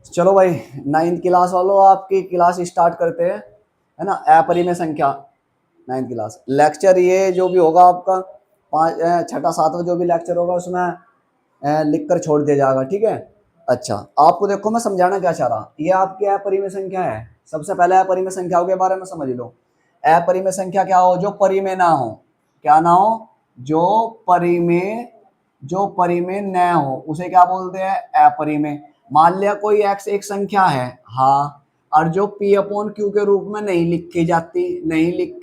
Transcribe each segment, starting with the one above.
चलो भाई, 9th class वालों आपकी क्लास स्टार्ट करते हैं, है ना। अपरिमेय संख्या 9th क्लास लेक्चर, ये जो भी होगा आपका छठा सातवां जो भी लेक्चर होगा उसमें लिख कर छोड़ दिया जाएगा, ठीक है। अच्छा, आपको देखो मैं समझाना क्या चाह रहा, ये आपकी अपरिमेय संख्या है। सबसे पहले अपरिमेय संख्याओं के बारे में समझ लो। अपरिमेय संख्या क्या हो? जो परिमेय ना हो। क्या ना हो? जो परिमेय, जो परिमेय न हो उसे क्या बोलते हैं? अपरिमेय। मान लिया कोई एक्स एक संख्या है, हाँ, और जो पी अपॉन क्यू के रूप में नहीं लिखी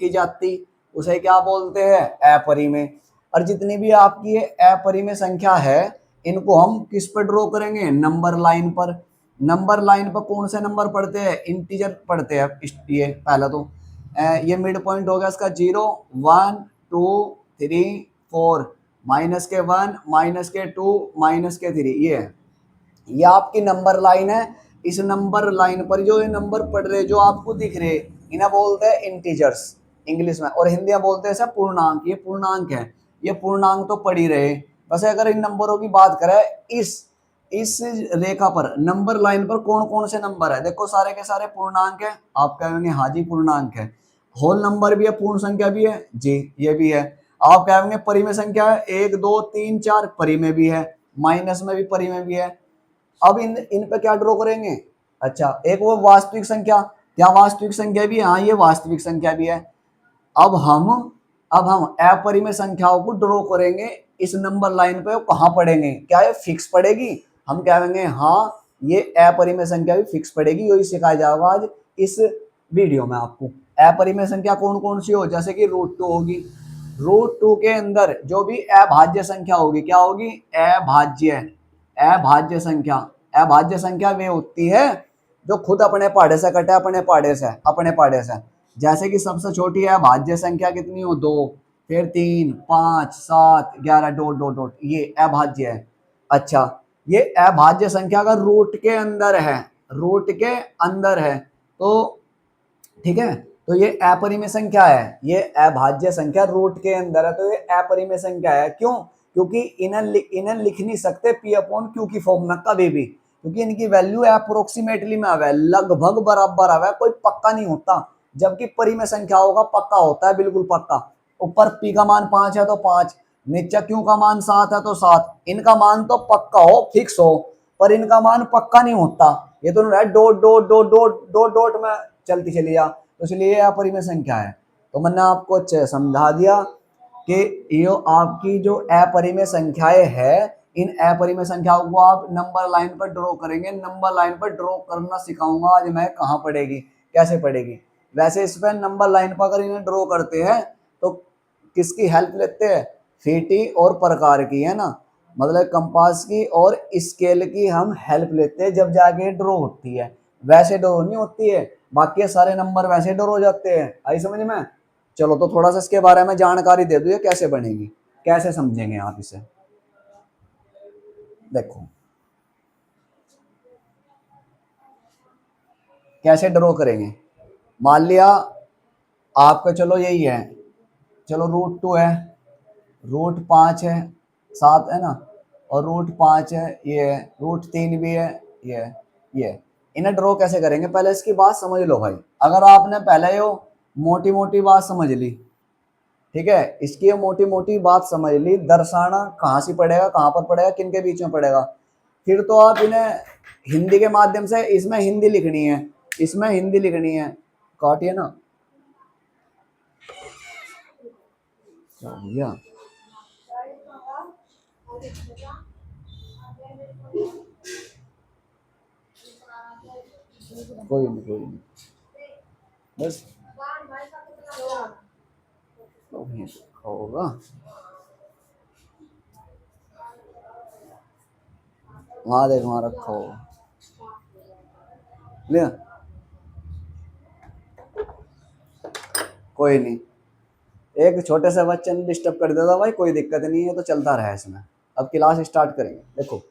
जाती उसे क्या बोलते हैं? अपरिमेय। और जितनी भी आपकी ये अपरिमेय संख्या है इनको हम किस पर ड्रॉ करेंगे? नंबर लाइन पर। नंबर लाइन पर कौन से नंबर पढ़ते हैं? इंटीजर पढ़ते हैं। ये पहला तो ये मिड पॉइंट हो गया इसका 0 1 2 3 4, माइनस के 1 माइनस के 2 माइनस के 3, ये आपकी नंबर लाइन है। इस नंबर लाइन पर जो ये नंबर पढ़ रहे जो आपको दिख रहे इन्हें बोलते हैं इंटीजर्स इंग्लिश में, और हिंदी में बोलते हैं सब पूर्णांक। ये पूर्णांक है, ये पूर्णांक तो पढ़ ही रहे। वैसे अगर इन नंबरों की बात करें, इस रेखा पर नंबर लाइन पर कौन कौन से नंबर है? देखो सारे के सारे पूर्णांक है। आप कहेंगे हाँ जी पूर्णांक है। होल नंबर भी है, पूर्ण संख्या भी है जी, ये भी है। आप कहेंगे परिमेय संख्या है, 1 2 3 4, परिमेय भी है, माइनस में भी परिमेय भी है। अब इन पे क्या ड्रॉ करेंगे? अच्छा, एक वो वास्तविक संख्या, क्या वास्तविक संख्या भी है? हाँ, ये वास्तविक संख्या भी है। अब हम अपरिमेय संख्याओं को ड्रॉ करेंगे इस नंबर लाइन पे। कहाँ पढ़ेंगे? क्या ये फिक्स पड़ेगी? हम कहेंगे हाँ, ये अपरिमेय संख्या भी फिक्स पड़ेगी। यही सिखाया जाएगा आज इस वीडियो में आपको। अपरिमेय संख्या कौन कौन सी हो? जैसे कि √2 होगी। √2 के अंदर जो भी अभाज्य संख्या होगी, क्या होगी? अभाज्य संख्या। अभाज्य संख्या वे होती है जो खुद अपने पहाड़े से कटे, अपने पहाड़े से। जैसे कि सबसे छोटी है अभाज्य संख्या कितनी हो? 2, फिर 3 5 7 11 डॉट डॉट डॉट, ये अभाज्य है। अच्छा, ये अभाज्य संख्या का रूट के अंदर है, रूट के अंदर है तो ठीक है। तो ये अपरिमेय संख्या है, ये अभाज्य संख्या रूट के अंदर है तो ये अपरिमेय संख्या है। क्यों? क्योंकि इन्हें लिख नहीं सकते पी अपॉन क्यू की फॉर्म में कभी भी, क्योंकि इनकी वैल्यू अप्रोक्सीमेटली में आवे, लगभग बराबर आवे, कोई पक्का नहीं होता। जबकि परिमेय संख्याओं का पक्का होता है, बिल्कुल पक्का। ऊपर पी का मान 5 है तो 5, नीचे क्यू का मान 7 है तो 7। इनका मान तो पक्का हो, फिक्स हो, पर इनका मान पक्का नहीं होता। ये तो dot dot dot dot dot dot में चलती चली जा, तो इसलिए ये अपरिमेय संख्या है। तो मैंने आपको अच्छे समझा दिया कि ये आपकी जो अपरिमेय संख्याएं है, इन अपरिमेय संख्याओं को आप नंबर लाइन पर ड्रॉ करेंगे। नंबर लाइन पर ड्रॉ करना सिखाऊंगा आज मैं, कहाँ पड़ेगी, कैसे पड़ेगी। वैसे इस पर नंबर लाइन पर अगर इन्हें ड्रॉ करते हैं तो किसकी हेल्प लेते हैं? फीटी और प्रकार की, है ना, मतलब कंपास की और स्केल की हम हेल्प लेते हैं जब जाके ड्रॉ होती है। वैसे ड्रॉ नहीं होती है, बाकी सारे नंबर वैसे ड्रॉ हो जाते हैं। आई समझ में? चलो तो थोड़ा सा इसके बारे में जानकारी दे दो, ये कैसे बनेगी, कैसे समझेंगे आप इसे। देखो कैसे ड्रॉ करेंगे। मान लिया आपका, चलो यही है, चलो √2 है, √5 है, 7 है ना, और √5 है, ये है, √3 भी है, ये इन्हें ड्रॉ कैसे करेंगे? पहले इसकी बात समझ लो भाई। अगर आपने पहले यो मोटी मोटी बात समझ ली, ठीक है, इसकी मोटी मोटी बात समझ ली, दर्शाना कहाँ से पड़ेगा, कहाँ पर पड़ेगा, किन के बीच में पड़ेगा, फिर तो आप इन्हें हिंदी के माध्यम से, इसमें हिंदी लिखनी है, इसमें हिंदी लिखनी है। काटिए ना भैया, कोई नहीं कोई नहीं, बस होगा। वहां देख, वहां रखा होगा, लिया, कोई नहीं। एक छोटे से बच्चे ने डिस्टर्ब कर दिया था भाई, कोई दिक्कत नहीं है, तो चलता रहा इसमें। अब क्लास स्टार्ट करेंगे। देखो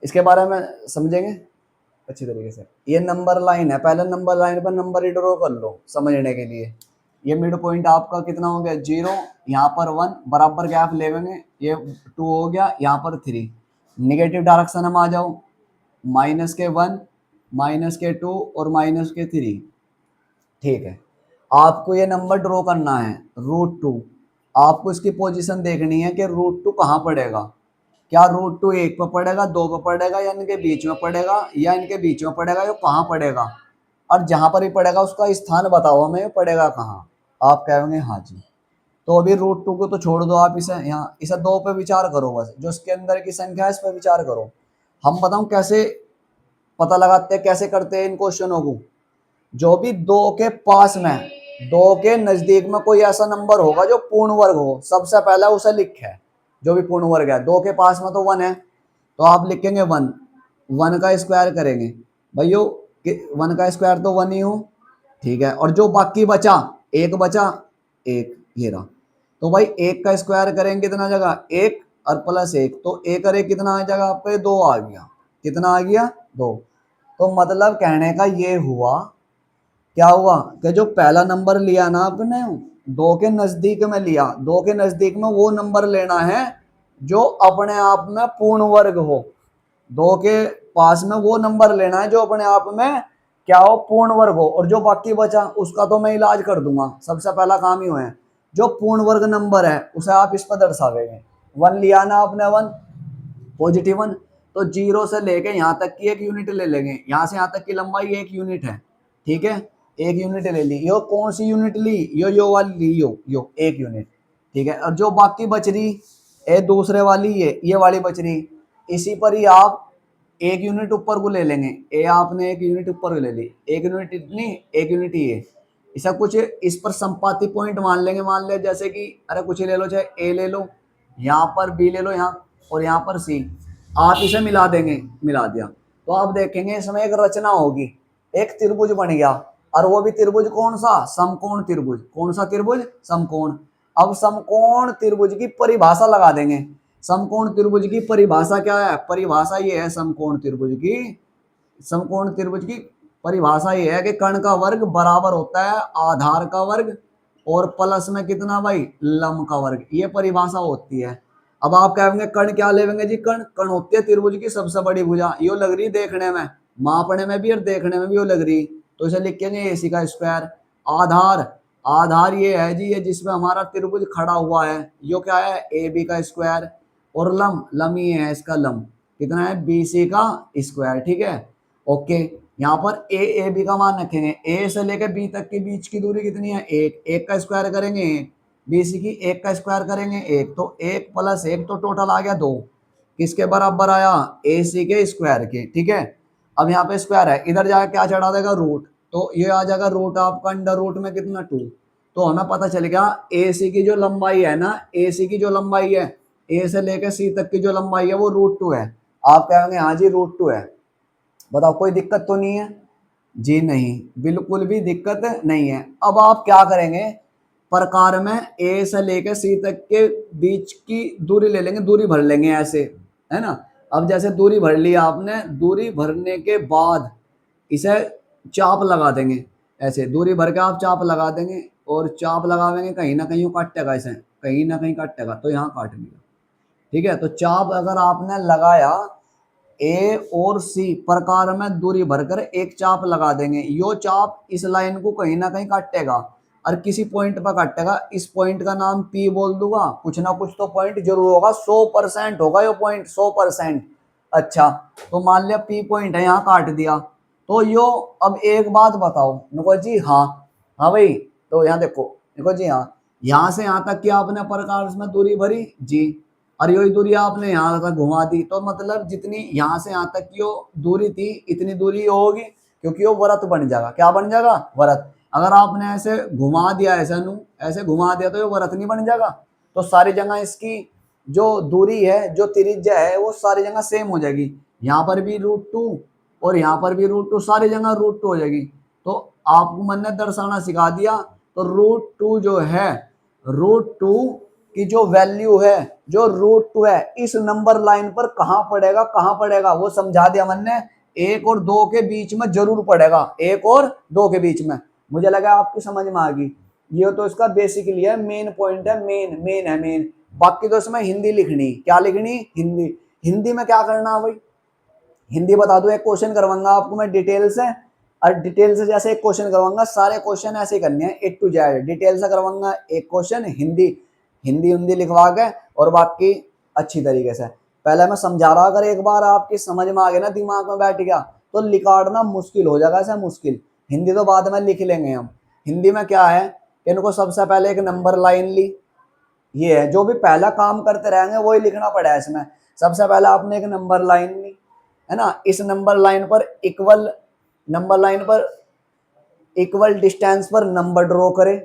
इसके बारे में समझेंगे अच्छी तरीके से। ये नंबर लाइन है, पहले नंबर लाइन पर नंबर ही ड्रॉ कर लो समझने के लिए। ये मिड पॉइंट आपका कितना हो गया? 0, यहाँ पर 1, बराबर गैप लेंगे, ये 2 हो गया, यहाँ पर 3, निगेटिव डायरेक्शन में आ जाओ, -1, -2 और -3। ठीक है, आपको ये नंबर ड्रॉ करना है √2। आपको इसकी पोजीशन देखनी है कि √2 कहाँ पड़ेगा। क्या √2 1 पे पड़ेगा, 2 पे पड़ेगा, या इनके बीच में पड़ेगा, या इनके बीच में पड़ेगा, ये कहाँ पड़ेगा। और जहां पर भी पड़ेगा उसका स्थान बताओ हमें, पड़ेगा कहाँ। आप कहेंगे हाँ जी। तो अभी √2 को तो छोड़ दो, आप इसे यहाँ इसे 2 पे विचार करो, बस जो इसके अंदर की संख्या है इस पर विचार करो। हम बताऊं कैसे पता लगाते हैं, कैसे करते हैं इन क्वेश्चनों को। जो भी 2 के पास में, 2 के नजदीक में कोई ऐसा नंबर होगा जो पूर्ण वर्ग हो, सबसे पहले उसे लिखे। जो भी पूर्ण वर्ग है, 2 के पास में तो 1 है, तो आप लिखेंगे 1। 1 का स्क्वायर करेंगे भाइयों, 1 का स्क्वायर तो 1 ही हो। ठीक है, और जो बाकी बचा, एक बचा, एक ये रहा। तो भाई 1 का स्क्वायर करेंगे कितना जगह, 1 और +1, तो 1 और 1 कितना आ जाएगा आपका, 2 आ गया। कितना आ गया, 2। तो मतलब कहने का ये हुआ, क्या हुआ कि जो पहला नंबर लिया ना आपने, 2 के नजदीक में लिया, 2 के नजदीक में वो नंबर लेना है जो अपने आप में पूर्ण वर्ग हो। 2 के पास में वो नंबर लेना है जो अपने आप में क्या हो, पूर्ण वर्ग हो। और जो बाकी बचा उसका तो मैं इलाज कर दूंगा, सबसे पहला काम ही है। जो पूर्ण वर्ग नंबर है उसे आप इस पर दर्शावेंगे। 1 लिया ना आपने, 1 पॉजिटिव 1, तो 0 से लेके यहाँ तक की 1 यूनिट ले लेंगे। यहाँ से यहाँ तक की लंबाई 1 यूनिट है। ठीक है, 1 यूनिट ले ली। यो कौन सी यूनिट ली, यो वाली ली, यो 1 यूनिट। ठीक है, और जो बाकी बच रही ए दूसरे वाली, ये वाली बच रही, इसी पर ही आप 1 यूनिट ऊपर को ले लेंगे। ए आपने 1 यूनिट ऊपर को ले ली, 1 यूनिट इतनी, 1 यूनिट ये। ऐसा कुछ इस पर संपाती पॉइंट मान लेंगे। मान ले जैसे कि अरे कुछ ही ले लो, चाहे ए ले लो, यहाँ पर बी ले लो, यहाँ और यहाँ पर सी। आप इसे मिला देंगे, मिला दिया तो आप देखेंगे इसमें एक रचना होगी, एक त्रिभुज बन गया। और वो भी त्रिभुज कौन सा, समकोण त्रिभुज। कौन सा त्रिभुज, समकोण। अब समकोण त्रिभुज की परिभाषा लगा देंगे। समकोण त्रिभुज की परिभाषा क्या है, परिभाषा ये है समकोण त्रिभुज की, समकोण त्रिभुज की परिभाषा ये है कि कर्ण का वर्ग बराबर होता है आधार का वर्ग और प्लस में कितना भाई, लंब का वर्ग। ये परिभाषा होती है। अब आप कहेंगे कर्ण क्या लेंगे जी, कर्ण कर्ण होती है त्रिभुज की सबसे बड़ी भुजा। यो लग रही देखने में, मापने में भी और देखने में भी यो लग रही। तो इसे लिखेंगे AC का स्क्वायर। आधार, आधार ये है जी, ये जिसमें हमारा त्रिभुज खड़ा हुआ है, यो क्या है, AB का स्क्वायर। और लंब, लंब ये है इसका लंब, कितना है, BC का स्क्वायर। ठीक है, ओके। यहाँ पर ए बी का मान रखेंगे, ए से लेकर बी तक के बीच की दूरी कितनी है, 1। 1 का स्क्वायर करेंगे 1, BC की 1 का स्क्वायर करेंगे 1, तो 1 + 1 तो टोटल आ गया 2। किसके बराबर आया, AC के स्क्वायर के। ठीक है, अब यहाँ पे स्क्वायर है, इधर जाकर क्या चढ़ा देगा, रूट। तो ये आ जाएगा रूट आपका अंडर रूट में कितना, 2। तो हमें पता चल गया AC की जो लंबाई है ना, AC की जो लंबाई है, A से लेकर C तक की जो लंबाई है वो √2 है। आप कहेंगे हाँ जी √2 है। बताओ कोई दिक्कत तो नहीं है जी, नहीं, बिल्कुल भी दिक्कत नहीं है। अब आप क्या करेंगे, प्रकार में ए से लेकर सी तक के बीच की दूरी ले लेंगे, दूरी भर लेंगे ऐसे, है ना। अब जैसे दूरी भर ली आपने, दूरी भरने के बाद इसे चाप लगा देंगे। ऐसे दूरी भर के आप चाप लगा देंगे, और चाप लगावेंगे कहीं ना कहीं काटेगा, इसे कहीं ना कहीं काटेगा, तो यहाँ काट लिया। ठीक है, तो चाप अगर आपने लगाया, ए और सी प्रकार में दूरी भरकर एक चाप लगा देंगे। यो चाप इस लाइन को कहीं ना कहीं काटेगा और किसी पॉइंट पर काटेगा। इस पॉइंट का नाम P बोल दूंगा, कुछ ना कुछ तो पॉइंट जरूर होगा, 100% होगा यो पॉइंट, 100%। अच्छा, तो मान लिया P पॉइंट है, यहाँ काट दिया। तो यो अब एक बात बताओ, देखो जी हाँ, हाँ भाई, तो यहाँ देखो, देखो जी हाँ, यहाँ से यहाँ तक की आपने प्रकार में दूरी भरी जी, और यही दूरी आपने यहाँ तक घुमा दी, तो मतलब जितनी यहाँ से यहाँ तक की दूरी थी इतनी दूरी होगी, क्योंकि वो वृत्त बन जाएगा। क्या बन जाएगा, वृत्त। अगर आपने ऐसे घुमा दिया, ऐसे घुमा दिया, तो ये वृत्त नहीं बन जाएगा। तो सारी जगह इसकी जो दूरी है, जो त्रिज्या है, वो सारी जगह सेम हो जाएगी। यहाँ पर भी √2 और यहाँ पर भी √2, सारी जगह √2 हो जाएगी। तो आपको मैंने दर्शाना सिखा दिया। तो √2 जो है, √2 की जो वैल्यू है, जो √2 है, इस नंबर लाइन पर कहाँ पड़ेगा, कहाँ पड़ेगा वो समझा दिया मैंने। 1 और 2 के बीच में जरूर पड़ेगा, 1 और 2 के बीच में। मुझे लगा आपकी समझ में आ गई। ये तो इसका बेसिकली है, मेन पॉइंट है, मेन है मेन। बाकी तो इसमें हिंदी लिखनी, क्या लिखनी, हिंदी। हिंदी में क्या करना है भाई, हिंदी बता दूं, एक क्वेश्चन करवाऊंगा आपको मैं डिटेल से, और डिटेल से जैसे एक क्वेश्चन करवाऊंगा, सारे क्वेश्चन ऐसे करने हैं ए टू जेड, डिटेल से करवाऊंगा एक क्वेश्चन हिंदी, हिंदी हिंदी लिखवा के, और बाकी अच्छी तरीके से। पहले मैं समझा रहा, अगर एक बार आपकी समझ में आ गया ना, दिमाग में बैठ गया, तो निकालना मुश्किल हो जाएगा, ऐसा मुश्किल। हिंदी तो बाद में लिख लेंगे हम। हिंदी में क्या है, इनको सबसे पहले एक नंबर लाइन ली, ये है जो भी पहला काम करते रहेंगे वही लिखना पड़ा है इसमें। सबसे पहले आपने एक नंबर लाइन ली, है ना, इस नंबर लाइन पर इक्वल, नंबर लाइन पर इक्वल डिस्टेंस पर नंबर ड्रॉ करे,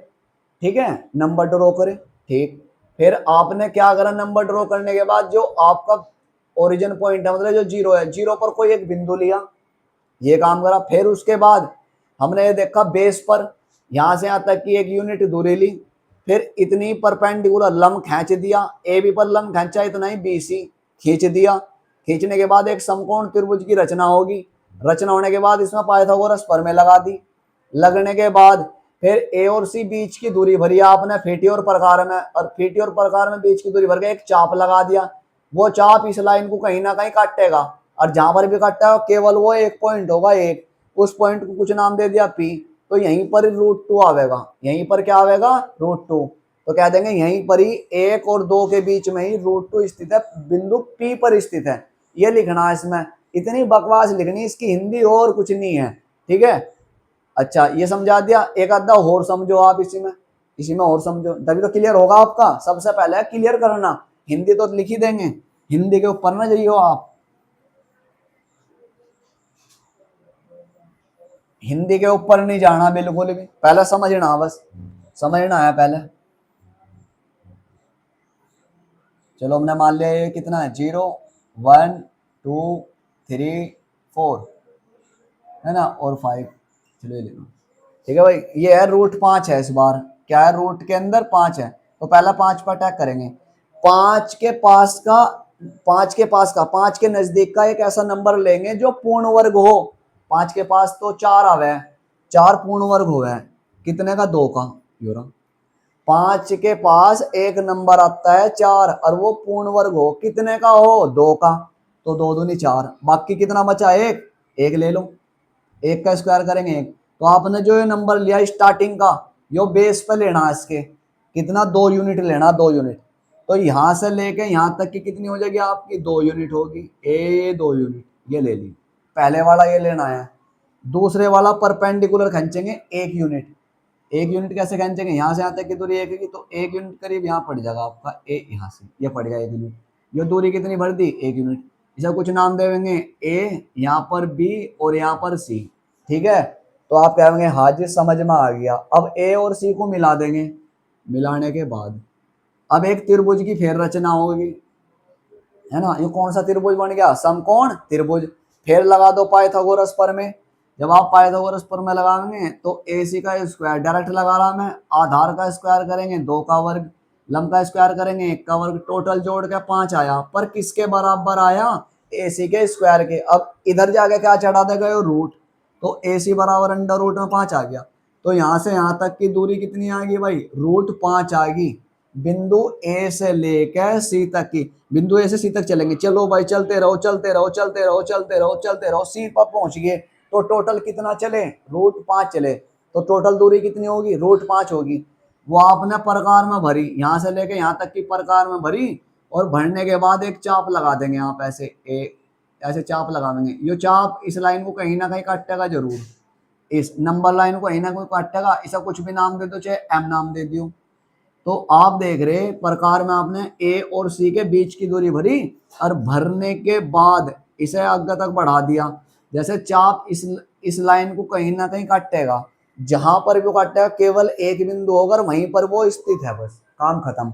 ठीक है, नंबर ड्रॉ करे, ठीक। फिर आपने क्या करा, नंबर ड्रॉ करने के बाद जो आपका ओरिजिन पॉइंट है, मतलब जो जीरो है, जीरो पर कोई एक बिंदु लिया, ये काम करा। फिर उसके बाद हमने ये देखा बेस पर यहां से यहां तक की एक यूनिट दूरी ली, फिर इतनी परपेंडिकुलर लंब खींच दिया, ए बी पर लंब खींचा इतना ही बी सी खींच दिया। खींचने के बाद एक समकोण त्रिभुज की रचना होगी, रचना होने के बाद इसमें पाइथागोरस प्रमेय लगा दी, लगने के बाद फिर ए और सी बीच की दूरी भरी आपने फीटी और प्रकार में, और फीटी और प्रकार में बीच की दूरी भर के एक चाप लगा दिया। वो चाप इस लाइन को कहीं ना कहीं काटेगा, और जहां पर भी काटता है केवल वो एक पॉइंट होगा, एक, उस पॉइंट को कुछ नाम दे दिया पी, तो यहीं पर रूट 2 आवेगा, यहीं पर क्या आवेगा, रूट 2। तो कह देंगे यहीं पर ही 1 और 2 के बीच में ही रूट 2 स्थित है, बिंदु पी पर स्थित है। ये लिखना है इसमें, इतनी बकवास लिखनी, इसकी हिंदी और कुछ नहीं है, ठीक है। अच्छा ये समझा दिया, एक आधा और समझो आप इसी में, इसी में और समझो, तभी तो क्लियर होगा आपका। सबसे पहले क्लियर करना, हिंदी तो लिख ही देंगे, हिंदी के ऊपर ना जाइए आप, हिंदी के ऊपर नहीं जाना बिल्कुल भी, पहले समझना, बस समझना है पहले। चलो हमने मान लिया ये कितना है, 0 1 2 3 4, है ना, और 5, चलो ये लेना, ठीक है भाई। ये है रूट 5 है, इस बार क्या है, रूट के अंदर 5 है, तो पहला 5 पर अटैक करेंगे। 5 के पास का, 5 के पास का, 5 के नजदीक का एक ऐसा नंबर लेंगे जो पूर्ण वर्ग हो। 5 के पास तो 4 आवे, 4 पूर्ण वर्ग हो है, कितने का, 2 का, यूरा। 5 के पास एक नंबर आता है 4, और वो पूर्ण वर्ग हो, कितने का हो, 2 का, तो 2 दूनी 4, बाकी कितना बचा, एक, एक ले लो, एक का स्क्वायर करेंगे एक। तो आपने जो ये नंबर लिया स्टार्टिंग का, यो बेस पे लेना है इसके, कितना, 2 यूनिट लेना, 2 यूनिट। तो यहां से लेके यहां तक की कितनी हो जाएगी आपकी, 2 यूनिट होगी, ए 2 यूनिट, ये ले ली। पहले वाला ये लेना है। दूसरे वाला परपेंडिकुलर खींचेंगे 1 यूनिट, 1 यूनिट कैसे खींचेंगे, यहाँ से यहाँ तक की दूरी 1 की, तो 1 यूनिट करीब यहाँ पड़ जाएगा आपका ए, यहाँ से ये पड़ गया 1 यूनिट। ये दूरी कितनी भर दी, 1 यूनिट। इसे कुछ नाम दे देंगे, ए, यहाँ पर बी, और यहाँ पर सी, ठीक है। तो आप कहेंगे हाँ जी समझ में आ गया। अब ए और सी को मिला देंगे, मिलाने के बाद अब एक त्रिभुज की फिर रचना होगी, है ना। ये कौन सा त्रिभुज बन गया, समकोण त्रिभुज। फिर लगा दो पाइथागोरस प्रमेय। जब आप पाइथागोरस प्रमेय लगाएंगे तो ए सी का स्क्वायर डायरेक्ट लगा रहा मैं, आधार का स्क्वायर करेंगे 2 का वर्ग, लंब का स्क्वायर करेंगे 1 का वर्ग, टोटल जोड़ के 5 आया, पर किसके बराबर आया, ए सी के स्क्वायर के। अब इधर जाके क्या चढ़ा देगा, रूट, तो ए सी बराबर अंडर रूट में 5 आ गया। तो यहाँ से यहाँ तक की दूरी कितनी आ गई भाई, रूट 5 आ गई। बिंदु ए से लेकर सी तक की, बिंदु ए से सी तक चलेंगे, चलो भाई चलते रहो चलते रहो चलते रहो चलते रहो चलते रहो, सी पर पहुंच गए। तो टोटल कितना चले, रूट 5 चले, तो टोटल दूरी कितनी होगी, रूट 5 होगी। वो आपने प्रकार में भरी, यहाँ से लेके यहाँ तक की प्रकार में भरी, और भरने के बाद एक चाप लगा देंगे आप ऐसे, ऐसे चाप लगा देंगे। ये चाप इस लाइन को कहीं ना कहीं काटेगा जरूर, इस नंबर लाइन को कहीं ना कहीं काटेगा। इसे कुछ भी नाम दे दो, चाहे एम नाम दे दियो। तो आप देख रहे प्रकार में आपने ए और सी के बीच की दूरी भरी, और भरने के बाद इसे आगे तक बढ़ा दिया। जैसे चाप इस लाइन को कहीं ना कहीं काटेगा, जहां पर भी काटेगा केवल एक बिंदु होगा, वहीं पर वो स्थित है, बस काम खत्म।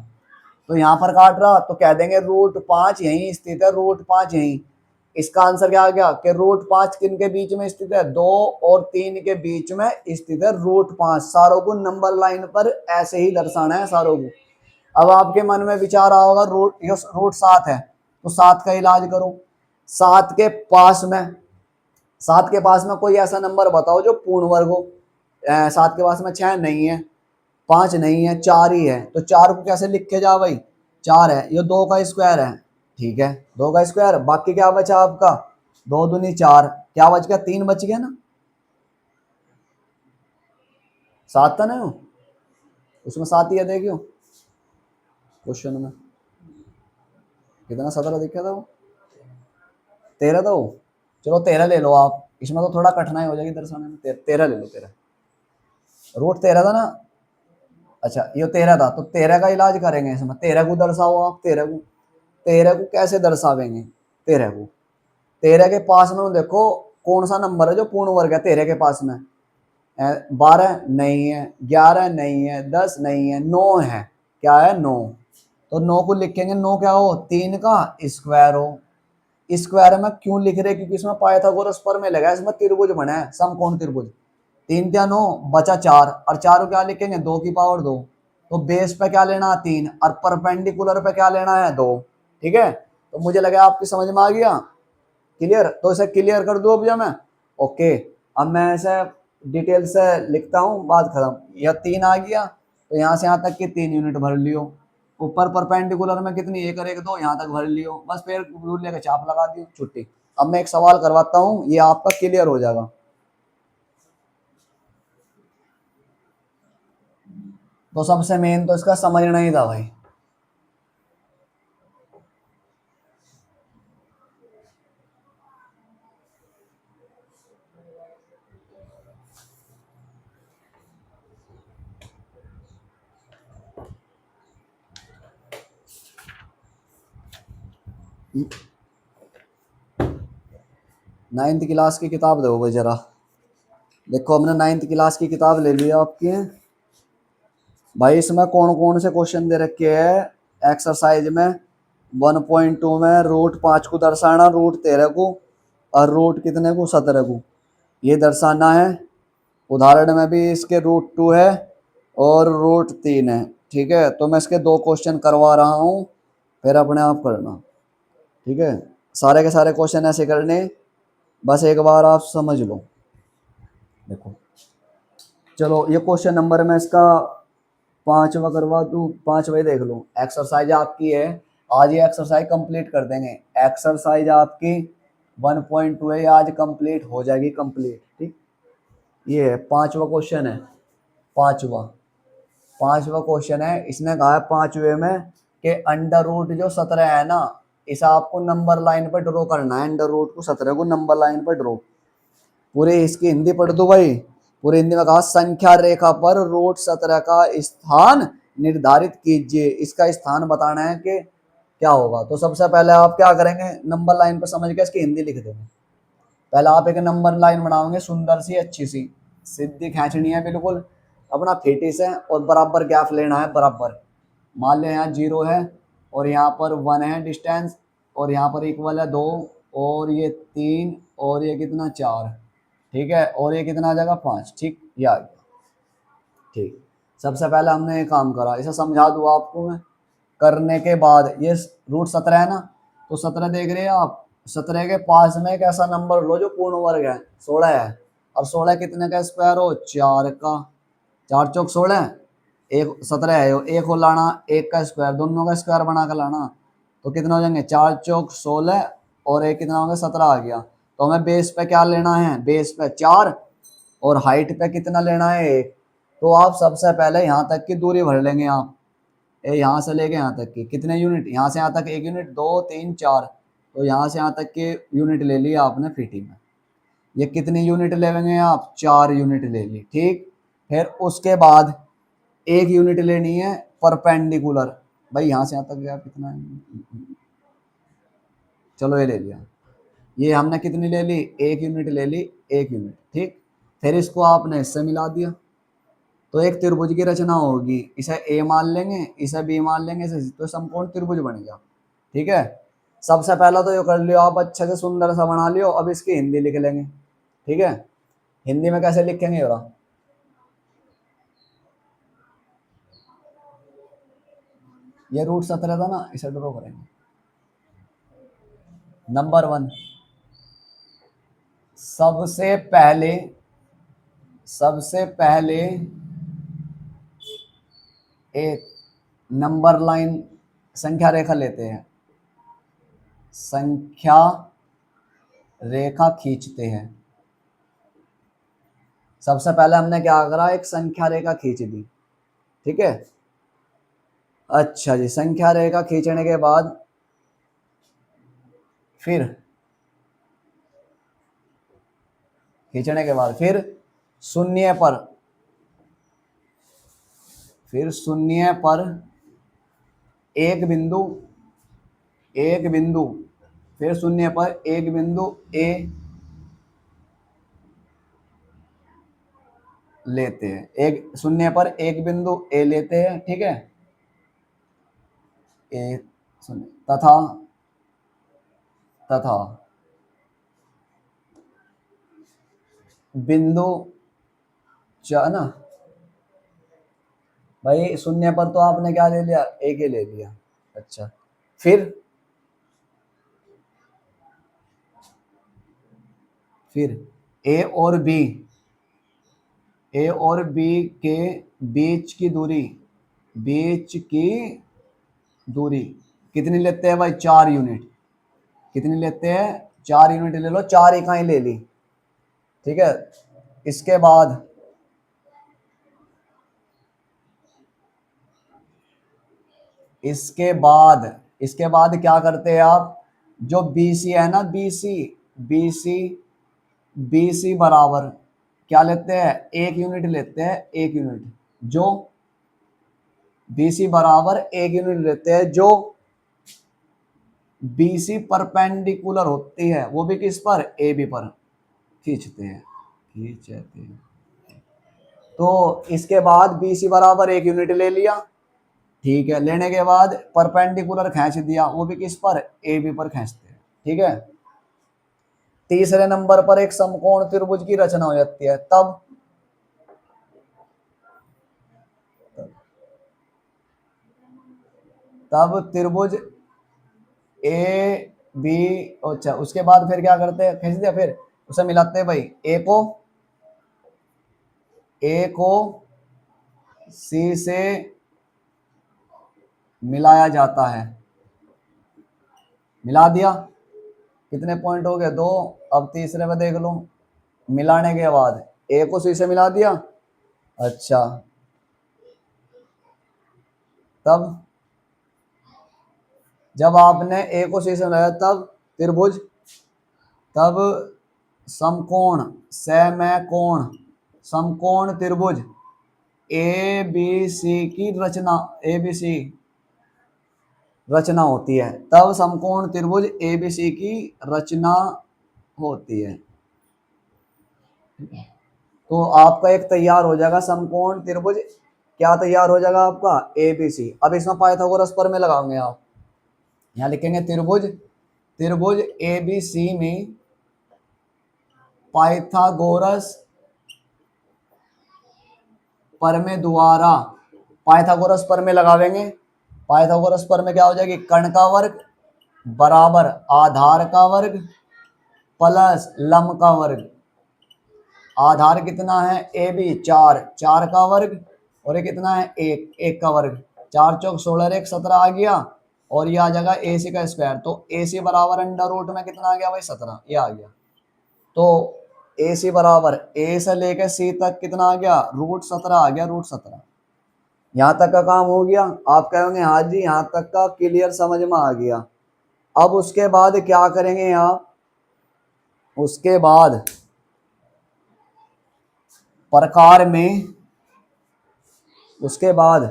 तो यहाँ पर काट रहा तो कह देंगे रूट 5 यहीं स्थित है, रूट 5 यहीं। इसका आंसर क्या आ गया कि रूट 5 किन के बीच में स्थित है, 2 और 3 के बीच में स्थित है रूट 5। सारों को नंबर लाइन पर ऐसे ही दर्शाना है सारों को। अब आपके मन में विचार आ होगा, रूट 7 है, तो 7 का इलाज करो। 7 के पास में, 7 के पास में कोई ऐसा नंबर बताओ जो पूर्ण वर्ग हो। 7 के पास में 6 नहीं है, 5 नहीं है, 4 ही है। तो 4 को कैसे लिखे जा भाई, 4 है, ये 2 का स्क्वायर है, ठीक है, 2 का स्क्वायर। बाकी क्या बचा आपका, दो दूनी 4, क्या बच गया, 3 बच गया ना, 7 था ना वो, उसमें 7 ही है, देखियो क्वेश्चन में कितना 17 दिखा था वो, 13 था वो। चलो 13 ले लो आप, इसमें तो थोड़ा कठिनाई हो जाएगी दर्शाने में, 13 ले लो, 13 रूट 13 था ना। अच्छा ये 13 था, तो 13 का इलाज करेंगे इसमें, 13 को दर्शाओ आप, 13 को, 13 को कैसे दर्शावेंगे, 13 को, 13 के पास में देखो कौन सा नंबर है जो पूर्ण वर्ग है 13 के पास में, 12 नहीं है, 11 नहीं है, 10 नहीं है, 9 है, क्या है 9, तो 9 को लिखेंगे, 9 क्या हो, 3 का स्क्वायर हो। स्क्वायर में क्यों लिख रहे, क्योंकि इसमें पाइथागोरस प्रमेय लगा है, इसमें त्रिभुज बना है, समकोण त्रिभुज, 3 क्या 9 बचा 4, और 4 को क्या लिखेंगे 2 की पावर 2, तो बेस पे क्या लेना है 3, और परपेंडिकुलर पे क्या लेना है 2, ठीक है। तो मुझे लगा आपकी समझ में आ गया, क्लियर, तो इसे क्लियर कर दूं अभी मैं, ओके। अब मैं ऐसे डिटेल से लिखता हूँ, बात खत्म, यह 3 आ गया, तो यहाँ से यहाँ तक की 3 यूनिट भर लियो, ऊपर परपेंडिकुलर में कितनी 1 और 1 2 यहाँ तक भर लियो, बस फिर रूल लेकर चाप लगा दियो, छुट्टी। अब मैं एक सवाल करवाता हूँ, ये आपका क्लियर हो जाएगा। तो सबसे मेन तो इसका समझना ही था भाई। नाइन्थ क्लास की किताब दो भाई जरा, देखो हमने नाइन्थ क्लास की किताब ले ली है आपकी, भाई इसमें कौन कौन से क्वेश्चन दे रखे हैं एक्सरसाइज में, 1.2 में रूट 5 को दर्शाना, रूट 13 को, और रूट कितने को 17 को ये दर्शाना है। उदाहरण में भी इसके रूट 2 है और रूट 3 है, ठीक है। तो मैं इसके 2 क्वेश्चन करवा रहा हूँ, फिर अपने आप करना, ठीक है। सारे के सारे क्वेश्चन ऐसे करने, बस एक बार आप समझ लो। देखो चलो ये क्वेश्चन नंबर में इसका 5वां करवा दूँ, 5वां देख लो, एक्सरसाइज आपकी है, आज ये एक्सरसाइज कंप्लीट कर देंगे, एक्सरसाइज आपकी 1.2 है, आज कंप्लीट हो जाएगी कंप्लीट, ठीक। ये है 5वां क्वेश्चन है, पांचवा, 5वां क्वेश्चन है, इसने कहा है 5वें में कि अंडर रूट जो 17 है ना, इसे आपको नंबर लाइन पर ड्रॉ करना है, अंडर रूट को 17 को नंबर लाइन पर ड्रॉ, पूरे इसकी हिंदी पढ़ दो भाई, पूरी हिंदी में कहा संख्या रेखा पर रूट 17 का स्थान निर्धारित कीजिए, इसका स्थान बताना है कि क्या होगा। तो सबसे पहले आप क्या करेंगे, नंबर लाइन पर समझ के इसकी हिंदी लिख देंगे। पहले आप एक नंबर लाइन बनाओगे, सुंदर सी अच्छी सी, सीधी खींचनी है बिल्कुल, अपना फीटी से, और बराबर गैप लेना है बराबर, मान लो यहाँ 0 है और यहाँ पर 1 है डिस्टेंस, और यहाँ पर इक्वल है 2, और ये 3, और ये कितना 4, ठीक है, और ये कितना आ जाएगा 5, ठीक, ये आ गया, ठीक। सबसे पहले हमने ये काम करा, इसे समझा दूँ आपको मैं, करने के बाद ये रूट 17 है ना, तो 17 देख रहे हैं आप, 17 के पास में एक ऐसा नंबर लो जो पूर्ण वर्ग है, 16 है, और 16 कितने का स्क्वायर हो, 4 का, 4 चौक 16, एक 17 है, एक हो लाना, एक का स्क्वायर, दोनों का स्क्वायर बना कर लाना, तो कितना हो जाएंगे 4 चौक 16, और एक कितना हो गया 17 आ गया। तो हमें बेस पे क्या लेना है, बेस पे 4, और हाइट पे कितना लेना है 1। तो आप सबसे पहले यहाँ तक की दूरी भर लेंगे आप, यहाँ से लेके यहाँ तक की कितने यूनिट, यहाँ से यहाँ तक 1 यूनिट, 2 3 4, तो यहाँ से यहाँ तक के यूनिट ले लिया आपने फीटी में। ये कितनी यूनिट ले लेंगे आप, 4 यूनिट ले ली, ठीक। फिर उसके बाद 1 यूनिट लेनी है परपेंडिकुलर, भाई यहाँ से यहाँ तक गया कितना है, चलो ये ले लिया, ये हमने कितनी ले ली, 1 यूनिट ले ली, 1 यूनिट, ठीक। फिर इसको आपने इससे मिला दिया, तो एक त्रिभुज की रचना होगी, इसे ए मान लेंगे, इसे बी मान लेंगे, इसे, तो समकोण त्रिभुज बन गया, ठीक है। सबसे पहला तो ये कर लियो आप, अच्छे से सुंदर सा बना लियो, अब इसकी हिंदी लिख लेंगे, ठीक है। हिंदी में कैसे लिखेंगे जरा, ये रूट 17 था ना, इसे ड्रॉ करेंगे। नंबर 1, सबसे पहले, सबसे पहले एक नंबर लाइन संख्या रेखा लेते हैं, संख्या रेखा खींचते हैं। सबसे पहले हमने क्या करा, एक संख्या रेखा खींच दी, ठीक है। अच्छा जी, संख्या रेखा खींचने के बाद फिर फिर शून्य पर, एक बिंदु, फिर शून्य पर एक बिंदु ए लेते हैं, एक शून्य पर एक बिंदु ए लेते हैं, ठीक है। ए शून्य तथा तथा बिंदु ना भाई, शून्य पर तो आपने क्या ले लिया, एक ही ले लिया। अच्छा, फिर ए और बी, के बीच की दूरी कितनी लेते हैं भाई, 4 यूनिट। कितनी लेते हैं, 4 यूनिट ले लो, 4 इकाई ले ली, ठीक है। इसके बाद क्या करते हैं आप, जो BC है ना, BC BC बराबर क्या लेते हैं, 1 यूनिट लेते हैं, 1 यूनिट। जो BC बराबर 1 यूनिट लेते हैं, जो BC परपेंडिकुलर होती है, वो भी किस पर, AB पर खींचते हैं। तो इसके बाद BC बराबर 1 यूनिट ले लिया, ठीक है। लेने के बाद परपेंडिकुलर खींच दिया, वो भी किस पर, AB पर खींचते हैं, ठीक है। तीसरे नंबर पर एक समकोण त्रिभुज की रचना हो जाती है, तब त्रिभुज ए बी, अच्छा उसके बाद फिर क्या करते हैं, खींच दिया, फिर उसे मिलाते हैं भाई, ए को सी से मिलाया जाता है, मिला दिया, कितने पॉइंट हो गए, 2। अब तीसरे में देख लो, मिलाने के बाद ए को सी से मिला दिया, अच्छा तब जब आपने ए को सी से मिलाया, तब समकोण समकोण त्रिभुज ए बी सी की रचना होती है, तब समकोण त्रिभुज ए बी सी की रचना होती है। तो आपका एक तैयार हो जाएगा समकोण त्रिभुज, क्या तैयार हो जाएगा आपका, ABC। अब इसमें पाइथागोरस प्रमेय लगाओगे आप, यहाँ लिखेंगे त्रिभुज ABC में पाइथागोरस प्रमेय द्वारा, पाइथागोरस प्रमेय लगावेंगे। पाइथागोरस प्रमेय क्या हो जाएगी, कर्ण का वर्ग बराबर आधार का वर्ग प्लस लंब का वर्ग। आधार कितना है, AB 4, 4 का वर्ग, और ये कितना है, 1, 1 का वर्ग। 4 चौक 16, 1 17 आ गया, और ये आ जाएगा AC का स्क्वायर। तो AC बराबर अंडर रूट में कितना आ गया भाई, 17, ये आ गया। तो AC बराबर A से लेकर C तक कितना आ गया, √17 आ गया, √17। यहाँ तक का काम हो गया। आप कहोगे हाँ जी, यहाँ तक का क्लियर, समझ में आ गया। अब उसके बाद क्या करेंगे यहाँ, उसके बाद प्रकार में, उसके बाद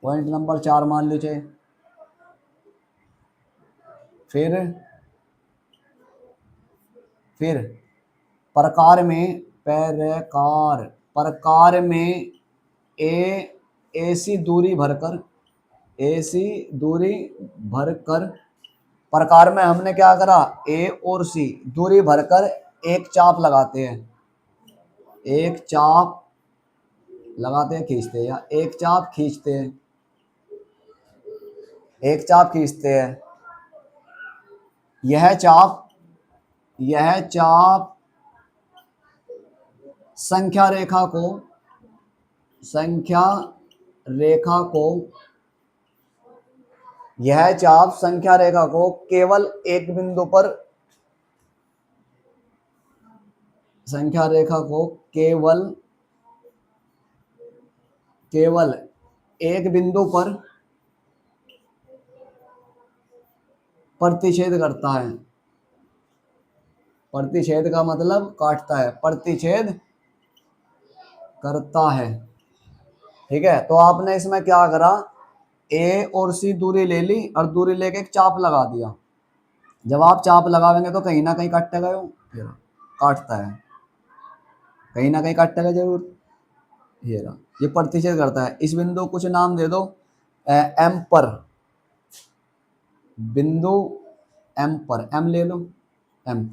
पॉइंट नंबर 4 मान लीजिए, फिर प्रकार में ऐसी दूरी भरकर प्रकार में हमने क्या करा, A और C दूरी भरकर एक चाप लगाते हैं, खींचते हैं, या एक चाप खींचते हैं। यह चाप संख्या रेखा को यह चाप संख्या रेखा को केवल एक बिंदु पर, संख्या रेखा को केवल केवल एक बिंदु पर प्रतिच्छेद करता है। प्रतिच्छेद का मतलब काटता है, प्रतिच्छेद करता है। ठीक है, तो आपने इसमें क्या करा, ए और सी दूरी ले ली और दूरी लेके एक चाप लगा दिया। जब आप चाप लगावेंगे तो कहीं ना कहीं काटेगा, ये काटता है, कहीं ना कहीं काटेगा जरूर। ये रहा, ये प्रतिच्छेद करता है। इस बिंदु को कुछ नाम दे दो, एम पर, बिंदु एम पर, एम ले लो, एम,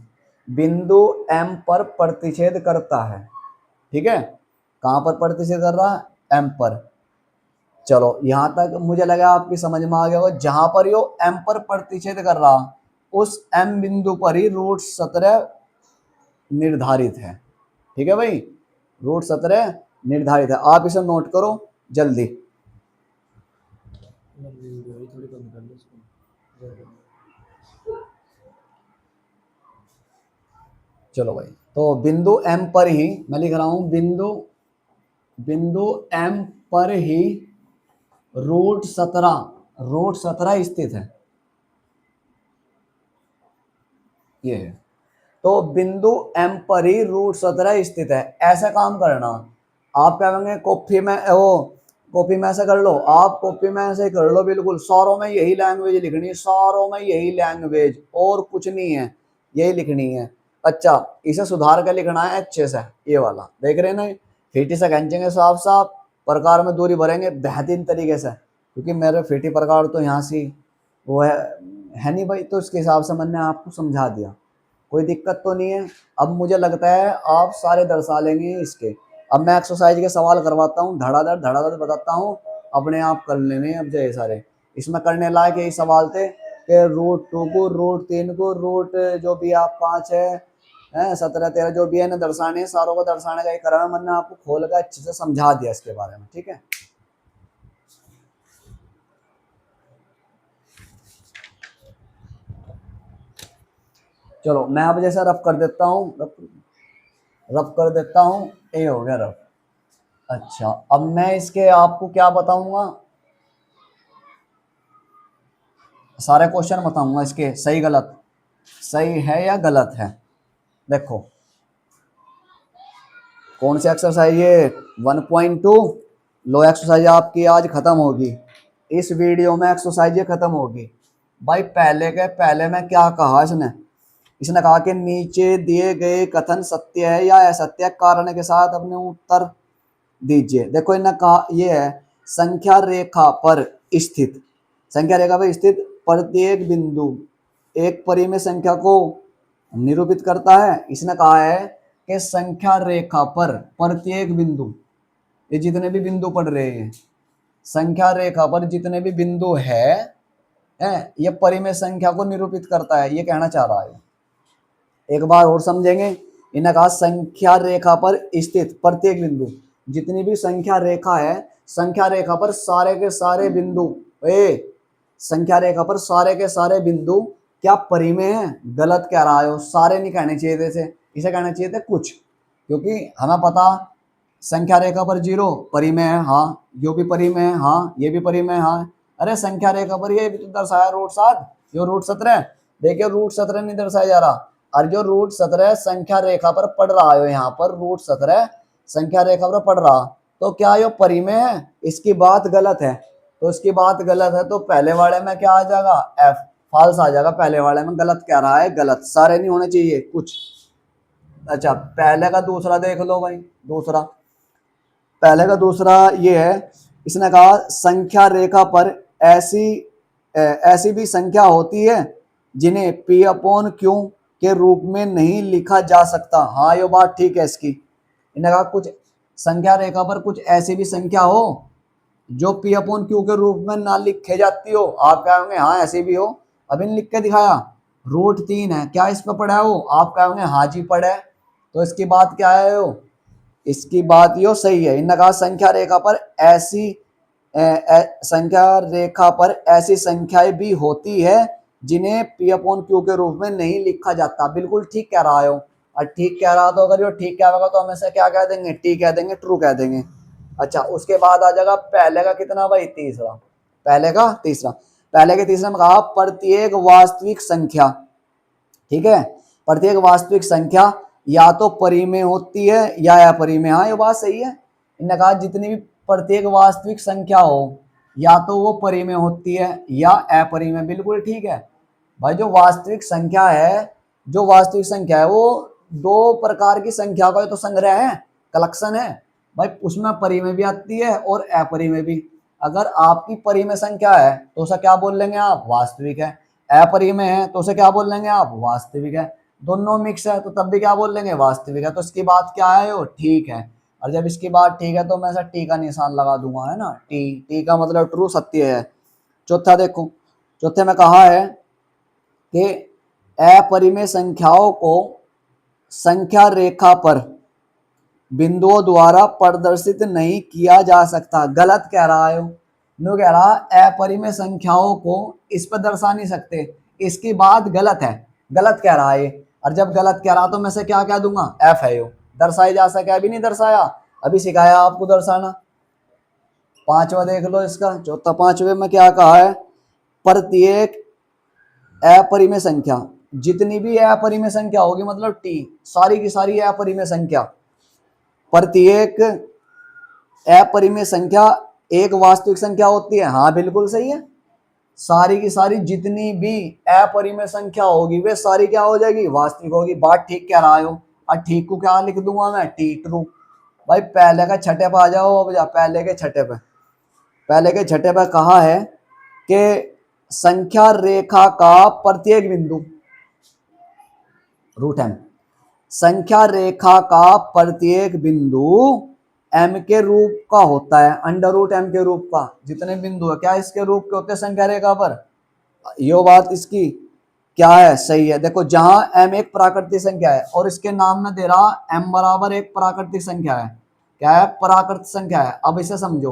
बिंदु एम पर प्रतिच्छेद करता है। ठीक है, कहां पर प्रतिच्छेद कर रहा है, एम पर। चलो यहां तक मुझे लगा आपकी समझ में आ गया होगा। जहां पर यो एम पर प्रतिच्छेद कर रहा, उस एम बिंदु पर ही √17 निर्धारित है। ठीक है भाई, √17 निर्धारित है। आप इसे नोट करो जल्दी। चलो भाई, तो बिंदु एम पर ही मैं लिख रहा हूं, बिंदु एम पर ही √17 स्थित है। ये है, तो बिंदु एम पर ही √17 स्थित है। ऐसा काम करना, आप क्या कहेंगे, कॉपी में वो कॉपी में ऐसा कर लो, आप कॉपी में ऐसे कर लो, बिल्कुल सारों में यही लैंग्वेज लिखनी है, सारों में यही लैंग्वेज, और कुछ नहीं है, यही लिखनी है। अच्छा, इसे सुधार कर लिखना है अच्छे से, ये वाला देख रहे हैं ना, फीटी से खींचेंगे साफ साफ, प्रकार में दूरी भरेंगे बेहतरीन तरीके से, क्योंकि मेरे फीटी प्रकार तो यहाँ से वो है नहीं भाई, तो इसके हिसाब से मैंने आपको समझा दिया, कोई दिक्कत तो नहीं है। अब मुझे लगता है आप सारे दर्शा लेंगे इसके। अब मैं एक्सरसाइज के सवाल करवाता हूँ, धड़ाधड़ बताता हूँ, अपने आप कर लेने। अब जो सारे इसमें करने लायक यही सवाल थे कि √2 को, √3 को, रूट जो भी आप 5 है 17 13 जो भी है ना दर्शाने, सारों को दर्शाने का ये करा है। मैंने आपको खोल कर अच्छे से समझा दिया इसके बारे में। ठीक है, चलो मैं अब जैसा रफ कर देता हूँ, रफ कर देता हूँ, ये हो गया रफ। अच्छा, अब मैं इसके आपको क्या बताऊंगा, सारे क्वेश्चन बताऊंगा इसके, सही गलत, सही है या गलत है। देखो कौन सी एक्सरसाइज, ये 1.2 लो एक्सरसाइज आपकी आज खत्म होगी। इस वीडियो में एक्सरसाइज ये खत्म होगी भाई। पहले के पहले में क्या कहा इसने, इसने कहा कि नीचे दिए गए कथन सत्य है या असत्य, कारण के साथ अपने उत्तर दीजिए। देखो इन्हें कहा, ये है संख्या रेखा पर स्थित, संख्या रेखा पर स्थित प्रत्येक बिंदु एक परिमेय संख्या को निरूपित करता है। इसने कहा है कि संख्या रेखा पर प्रत्येक बिंदु, ये जितने भी बिंदु पड़ रहे हैं, संख्या रेखा पर जितने भी बिंदु है ये परिमेय संख्या को निरूपित करता है, ये कहना चाह रहा है। एक बार और समझेंगे। इन्हें कहा संख्या रेखा पर स्थित प्रत्येक बिंदु, जितनी भी संख्या रेखा है, संख्या रेखा पर सारे के सारे बिंदु, संख्या रेखा पर सारे के सारे बिंदु क्या परिमेय है। गलत कह रहा है, सारे नहीं कहने चाहिए थे इसे कहना चाहिए थे कुछ, क्योंकि हमें पता संख्या रेखा पर 0 परिमेय है, हाँ यो भी परिमेय है, हाँ ये भी परिमेय है, हाँ। अरे संख्या रेखा पर ये भी तो दर्शाया √7, जो √17, देखिए √17 नहीं दर्शाया जा रहा, और जो √17 संख्या रेखा पर पड़ रहा है, यहाँ पर √17 संख्या रेखा पर पड़ रहा, तो क्या ये परिमेय है, इसकी बात गलत है। तो इसकी बात गलत है, तो पहले वाले में क्या आ जाएगा, एफ, फॉल्स आ जाएगा। पहले वाले में गलत कह रहा है, गलत, सारे नहीं होने चाहिए कुछ। अच्छा, पहले का दूसरा देख लो भाई, दूसरा, पहले का दूसरा ये है, इसने कहा संख्या रेखा पर ऐसी भी संख्या होती है जिन्हें P/Q के रूप में नहीं लिखा जा सकता। हाँ ये बात ठीक है इसकी। इन्हें कहा कुछ संख्या रेखा पर कुछ ऐसी भी संख्या हो जो P/Q के रूप में ना लिखे जाती हो। आप कहोगे हाँ ऐसी भी हो, अभी लिख के दिखाया, √3 है, क्या इस पर पढ़ा है वो, आप कहोगे हाँ जी पढ़ा है, तो इसकी बात क्या है वो, इसकी बात यो सही है। इन्हें कहा संख्या रेखा पर ऐसी संख्या रेखा पर ऐसी संख्याएं भी होती है जिन्हें पी अपॉन क्यू के रूप में नहीं लिखा जाता। बिल्कुल ठीक कह रहा हो। और ठीक कह रहा तो अगर ये ठीक कह होगा तो हमेशा क्या कह देंगे, टी कह देंगे, ट्रू कह देंगे। अच्छा, उसके बाद आ जाएगा पहले का कितना भाई, तीसरा। पहले का तीसरा, पहले के तीसरे में कहा प्रत्येक वास्तविक संख्या, ठीक है, प्रत्येक वास्तविक संख्या या तो परिमेय होती है या अपरिमेय। हाँ, ये बात सही है। इन्होंने कहा जितनी भी प्रत्येक वास्तविक संख्या हो या तो वो परिमेय होती है या अपरिमेय। बिल्कुल ठीक है भाई। जो वास्तविक संख्या है, जो वास्तविक संख्या है वो दो प्रकार की संख्या का तो संग्रह है, कलेक्शन है भाई। उसमें परिमेय भी आती है और अपरिमेय भी। अगर आपकी परिमेय संख्या है तो उसे क्या बोल लेंगे आप, वास्तविक है। अपरिमेय है तो उसे क्या बोल लेंगे आप, वास्तविक है। दोनों मिक्स है तो तब भी क्या बोल लेंगे, वास्तविक है। तो इसकी बात क्या है, वो ठीक है। और जब इसकी बात ठीक है तो मैं ऐसा टी का निशान लगा दूंगा, है ना। टी, टी का मतलब ट्रू, सत्य है। चौथा देखो, चौथे में कहा है कि अपरिमेय संख्याओं को संख्या रेखा पर बिंदुओं द्वारा प्रदर्शित नहीं किया जा सकता। गलत कह रहा है, नो कह रहा अपरिमेय संख्याओं को इस पर दर्शा नहीं सकते। इसकी बात गलत है, गलत कह रहा है। और जब गलत कह रहा तो मैं से क्या कह दूंगा, एफ है। यो दर्शाई जा सके, अभी नहीं दर्शाया, अभी सिखाया आपको दर्शाना। पांचवा देख लो इसका, चौथा। पांचवे में क्या कहा है, प्रत्येक अपरिमेय संख्या, जितनी भी अपरिमेय संख्या होगी, मतलब टी, सारी की सारी अपरिमेय संख्या, प्रत्येक अपरिमेय संख्या एक वास्तविक संख्या होती है। हाँ बिल्कुल सही है। सारी की सारी जितनी भी अपरिमेय संख्या होगी वे सारी क्या हो जाएगी, वास्तविक होगी। बात ठीक कह रहा हो। और ठीक को क्या लिख दूंगा मैं, टी, ट्रू। भाई पहले का छठे पे आ जाओ। अब जा पहले के छठे पे, पहले के छठे पे कहा है कि संख्या रेखा का प्रत्येक बिंदु, रूट एम, संख्या रेखा का प्रत्येक बिंदु एम के रूप का होता है, अंडर रूट एम के रूप का। जितने बिंदु है क्या इसके रूप के होते हैं संख्या रेखा पर। यो बात इसकी क्या है, सही है। देखो, जहां एम एक प्राकृतिक संख्या है और इसके नाम में दे रहा एम बराबर एक प्राकृतिक संख्या है, क्या है, प्राकृतिक संख्या है। अब इसे समझो,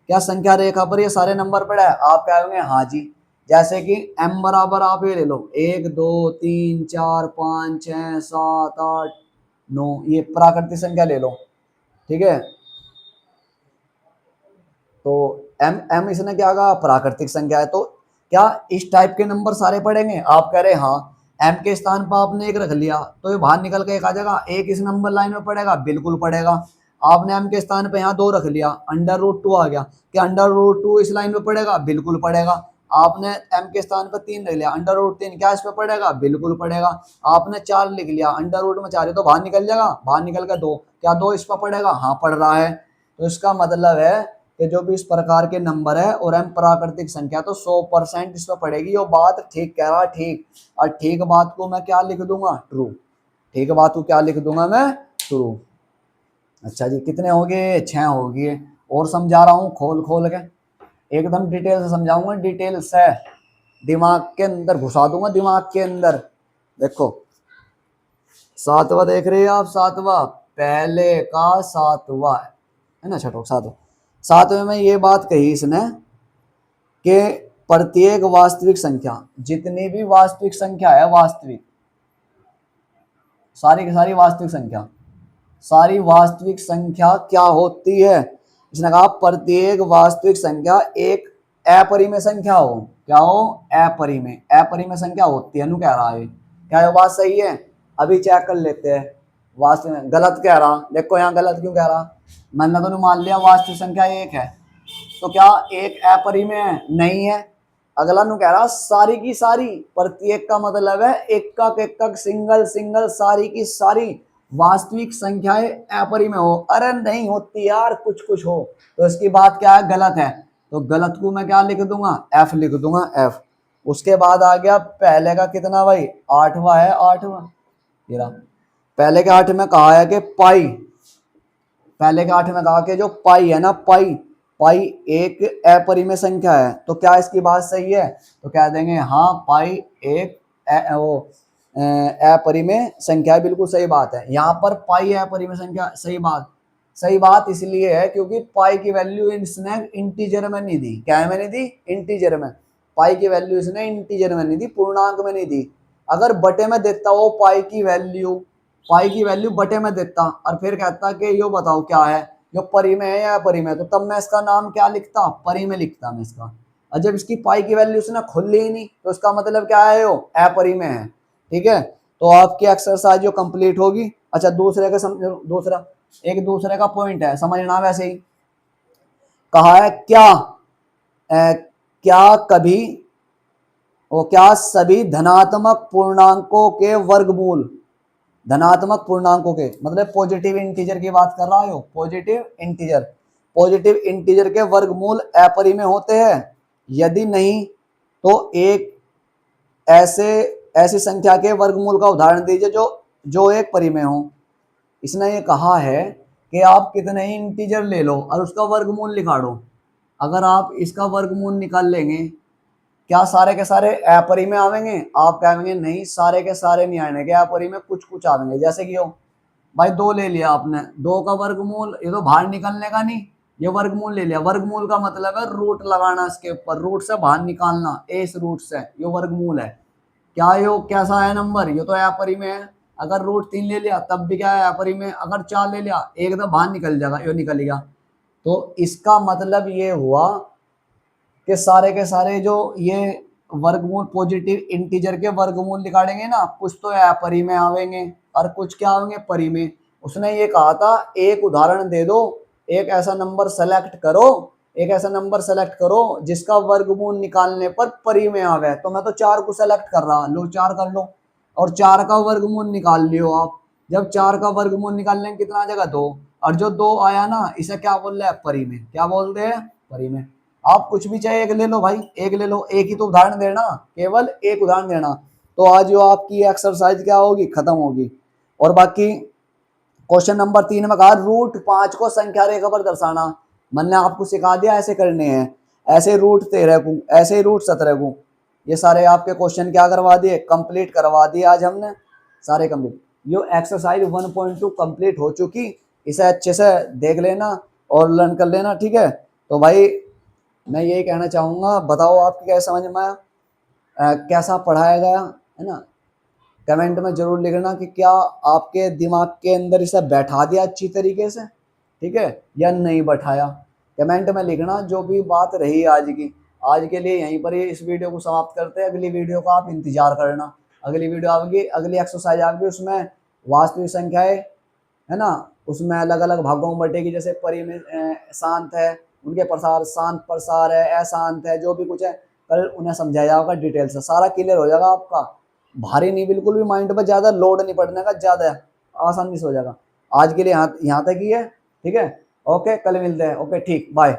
क्या संख्या रेखा पर ये सारे नंबर पड़े हैं, आप कहोगे हाँ जी। जैसे कि एम बराबर आप ये ले लो, 1 2 3 4 5 6 7 8 9, ये प्राकृतिक संख्या ले लो, ठीक है। तो एम एम इसने क्या कहा, प्राकृतिक संख्या है। तो क्या इस टाइप के नंबर सारे पड़ेंगे, आप कह रहे हैं हाँ। एम के स्थान पर आपने एक रख लिया तो ये बाहर निकल के एक आ जाएगा, एक इस नंबर लाइन में पड़ेगा, बिल्कुल पड़ेगा। आपने एम के स्थान पे यहाँ 2 रख लिया, अंडर रूट 2 आ गया, क्या अंडर रूट 2 इस लाइन में पड़ेगा, बिल्कुल पड़ेगा। आपने एम के स्थान पर 3 रख लिया, अंडर रूट 3 क्या इस पे पड़ेगा, बिल्कुल पड़ेगा। आपने 4 लिख लिया, अंडर रूट में 4 है तो बाहर निकल जाएगा, बाहर निकल कर 2, क्या 2 इस पर पड़ेगा, हाँ पड़ रहा है। तो इसका मतलब है कि जो भी इस प्रकार के नंबर है और एम प्राकृतिक संख्या, तो 100% इस पर पड़ेगी। वो बात ठीक कह रहा, ठीक। और ठीक बात को मैं क्या लिख दूंगा, ट्रू। ठीक बात को क्या लिख दूंगा मैं, ट्रू। अच्छा जी, कितने हो गए, 6 हो गए। और समझा रहा हूँ खोल खोल के, एकदम डिटेल से समझाऊंगा, डिटेल से दिमाग के अंदर घुसा दूंगा, दिमाग के अंदर। देखो, सातवां देख रहे हैं आप, सातवां, पहले का सातवां है ना, छठो सातवां। सातवें में ये बात कही इसने कि प्रत्येक वास्तविक संख्या, जितनी भी वास्तविक संख्या है, वास्तविक, सारी की सारी वास्तविक संख्या, सारी वास्तविक संख्या क्या होती है, इसने कहा प्रत्येक वास्तविक संख्या एक अपरिमेय संख्या हो, क्या हो, अपरिमेय, अपरिमेय संख्या होती है, नु कह रहा है। क्या ये बात सही है, अभी चेक कर लेते हैं। वास्तविक में गलत कह रहा, देखो यहाँ गलत क्यों कह रहा, मैंने तो मान लिया वास्तविक संख्या एक है, तो क्या एक अपरिमेय है, नहीं है। अगला नु कह रहा सारी की सारी, प्रत्येक का मतलब है एकक एकक, सिंगल सिंगल, सारी की सारी वास्तविक संख्याएं अपरिमेय हो। अरे नहीं होती यार, कुछ कुछ हो। तो इसकी बात क्या है, गलत है। तो गलत को मैं क्या लिख दूंगा, एफ लिख दूंगा, एफ। उसके बाद आ गया पहले का कितना भाई, 8वां है, 8वां तेरा। पहले के 8 में कहा है कि पाई, पहले के 8 में कहा कि जो पाई है ना, पाई, पाई एक अपरिमेय संख्या है। तो क्या इसकी बात सही है, तो कह देंगे हाँ, पाई एक अपरिमेय संख्या है, बिल्कुल सही बात है। यहाँ पर पाई अपरिमेय संख्या, सही बात, सही बात इसलिए है क्योंकि पाई की वैल्यू इसने इंटीजर में नहीं दी। क्या में नहीं दी? इंटीजर में। पाई की वैल्यू इसने इंटीजर में नहीं दी, पूर्णांक में नहीं दी। अगर बटे में देता वो पाई की वैल्यू बटे में देता और फिर कहता कि यो बताओ क्या है, जो परिमेय है या अपरिमेय, तो तब मैं इसका नाम क्या लिखता? परिमेय लिखता मैं इसका। और जब इसकी पाई की वैल्यू उसने खोल ली ही नहीं तो इसका मतलब क्या है? वो अपरिमेय है। ठीक है, तो आपकी एक्सरसाइज जो कंप्लीट होगी। अच्छा, दूसरे का दूसरा एक दूसरे का पॉइंट है, समझना वैसे ही। कहा है क्या कभी क्या सभी धनात्मक पूर्णांकों के वर्गमूल, धनात्मक पूर्णांकों के मतलब पॉजिटिव इंटीजर की बात कर रहा है, पॉजिटिव इंटीजर के वर्गमूल अपरिमेय होते हैं? यदि नहीं तो एक ऐसे ऐसी संख्या के वर्गमूल का उदाहरण दीजिए जो जो एक परिमेय हो। इसने ये कहा है कि आप कितने ही इंटीजर ले लो और उसका वर्गमूल निकालो, अगर आप इसका वर्गमूल निकाल लेंगे, क्या सारे के सारे अपरिमेय आवेंगे? आप कहेंगे नहीं, सारे के सारे नहीं आएंगे अपरिमेय, कुछ कुछ आवेंगे। जैसे कि हो भाई, दो ले लिया आपने, दो का वर्गमूल, ये तो बाहर निकलने का नहीं, ये वर्गमूल ले लिया। वर्गमूल का मतलब है रूट लगाना इसके ऊपर, रूट से बाहर निकालना, इस रूट से, ये वर्गमूल है। क्या यो कैसा है नंबर? ये तो अपरिमेय है। अगर रूट 3 ले लिया तब भी क्या है? अपरिमेय। अगर 4 ले लिया एकदम बाहर निकल जाएगा, यो निकल गया। तो इसका मतलब ये हुआ कि सारे के सारे जो ये वर्गमूल पॉजिटिव इंटीजर के वर्गमूल निकालेंगे ना, कुछ तो अपरिमेय आवेंगे और कुछ क्या आवेंगे? परिमेय। उसने ये कहा था एक उदाहरण दे दो, एक ऐसा नंबर सेलेक्ट करो, एक ऐसा नंबर सेलेक्ट करो जिसका वर्गमूल निकालने पर परिमेय आवे। तो मैं तो 4 को सेलेक्ट कर रहा, लो 4 कर लो और 4 का वर्गमूल निकाल लियो आप। जब 4 का वर्गमूल निकाल लेंगे कितना आ जाएगा? 2। और जो 2 आया ना, इसे क्या बोल रहे हैं? परिमेय। क्या बोलते हैं? परिमेय। आप कुछ भी चाहे एक ले लो भाई, एक ले लो, एक ही तो उदाहरण देना, केवल एक उदाहरण देना। तो आज जो आपकी एक्सरसाइज क्या होगी? खत्म होगी। और बाकी क्वेश्चन नंबर 3 में कहा √5 को संख्या रेखा पर दर्शाना। मैंने आपको सिखा दिया ऐसे करने हैं, ऐसे √13 को, ऐसे √17 को। ये सारे आपके क्वेश्चन क्या करवा दिए? कंप्लीट करवा दिए आज हमने, सारे कंप्लीट। ये एक्सरसाइज 1.2 कंप्लीट हो चुकी, इसे अच्छे से देख लेना और लर्न कर लेना। ठीक है, तो भाई मैं यही कहना चाहूँगा, बताओ आपकी क्या समझ में आया, कैसा पढ़ाया गया, है ना? कमेंट में जरूर लिखना कि क्या आपके दिमाग के अंदर इसे बैठा दिया अच्छी तरीके से, ठीक है, या नहीं बैठाया। कमेंट में लिखना जो भी बात रही आज की। आज के लिए यहीं पर ही इस वीडियो को समाप्त करते हैं, अगली वीडियो का आप इंतजार करना। अगली वीडियो आएगी, अगली एक्सरसाइज आएगी, उसमें वास्तविक संख्याएं, है ना, उसमें अलग अलग भागों में बटेगी। जैसे परिमेय शांत है, उनके प्रसार शांत प्रसार है, अशांत है, जो भी कुछ है कल उन्हें समझाया जाएगा डिटेल से, सारा क्लियर हो जाएगा आपका। भारी नहीं, बिल्कुल भी माइंड पर ज़्यादा लोड नहीं पड़ने का, ज़्यादा आसानी से हो जाएगा। आज के लिए यहाँ यहाँ तक ही है। ठीक है, ओके, कल मिलते हैं। ओके, ठीक, बाय।